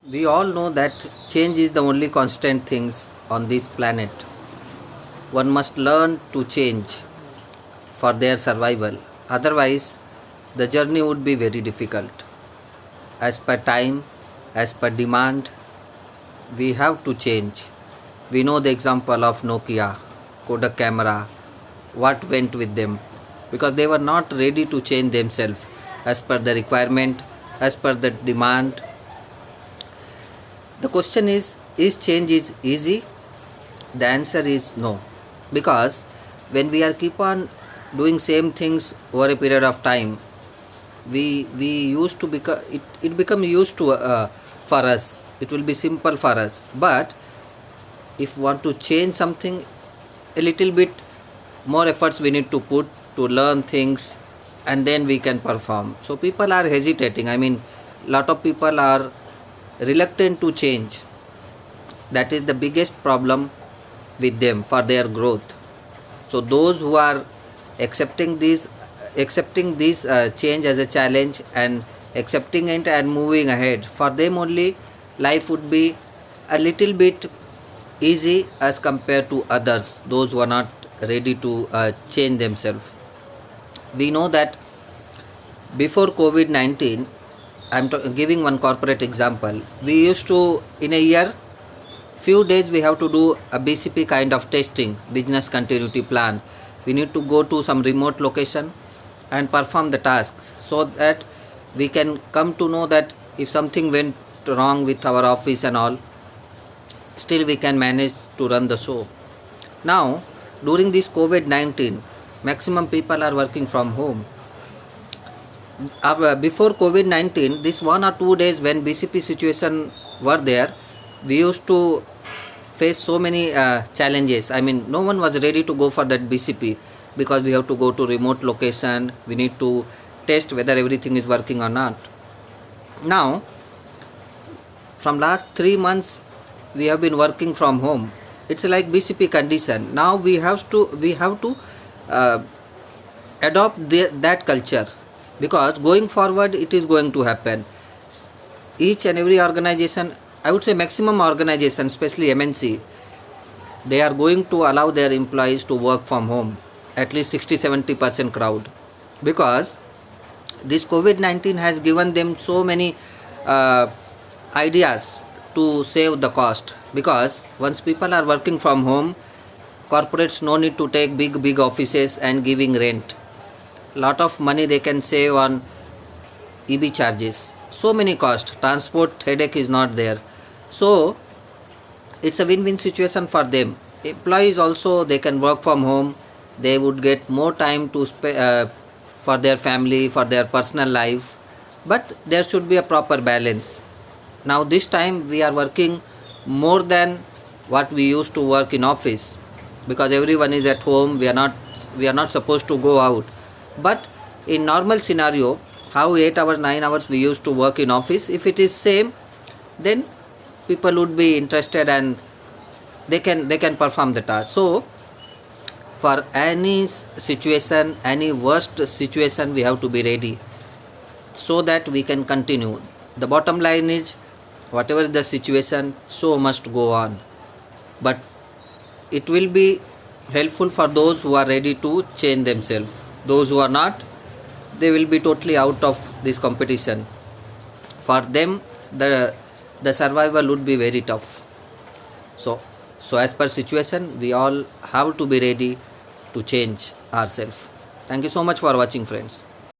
We all know that change is the only constant things on this planet. One must learn to change for their survival. Otherwise, the journey would be very difficult. As per time, as per demand, we have to change. We know the example of Nokia, Kodak camera, what went with them because they were not ready to change themselves as per the requirement, as per the demand. The question is change is easy? The answer is no, because when we are keep on doing same things over a period of time, we used to become it become used to for us. It will be simple for us. But if want to change something, a little bit more efforts we need to put to learn things, and then we can perform. So people are hesitating. I mean, lot of people are reluctant to change. That is the biggest problem with them for their growth. So those who are accepting this change as a challenge and accepting it and moving ahead, for them only life would be a little bit easy as compared to others, those who are not ready to change themselves. We know that before COVID-19, I'm giving one corporate example. We used to, in a year, few days we have to do a BCP kind of testing, business continuity plan. We need to go to some remote location and perform the task so that we can come to know that if something went wrong with our office and all, still we can manage to run the show. Now, during this COVID-19, maximum people are working from home. Before COVID-19, this 1 or 2 days when BCP situation were there, we used to face so many challenges. I mean, no one was ready to go for that BCP because we have to go to remote location. We need to test whether everything is working or not. Now, from last 3 months, we have been working from home. It's like BCP condition. Now we have to adopt that culture, because going forward it is going to happen. Each and every organization, I would say maximum organization, especially MNC, they are going to allow their employees to work from home, at least 60-70% crowd, because this COVID-19 has given them so many ideas to save the cost. Because once people are working from home, corporates no need to take big offices and giving rent. Lot of money they can save on EB charges. So many cost, transport headache is not there. So it's a win-win situation for them. Employees also, they can work from home. They would get more time to for their family, for their personal life. But there should be a proper balance. Now this time we are working more than what we used to work in office, because everyone is at home. We are not supposed to go out. But in normal scenario, how 8 hours, 9 hours we used to work in office, if it is same, then people would be interested and they can perform the task. So for any situation, any worst situation, we have to be ready so that we can continue. The bottom line is, whatever the situation, show must go on. But it will be helpful for those who are ready to change themselves. Those who are not, they will be totally out of this competition. For them, the survival would be very tough. So as per situation, we all have to be ready to change ourselves. Thank you so much for watching, friends.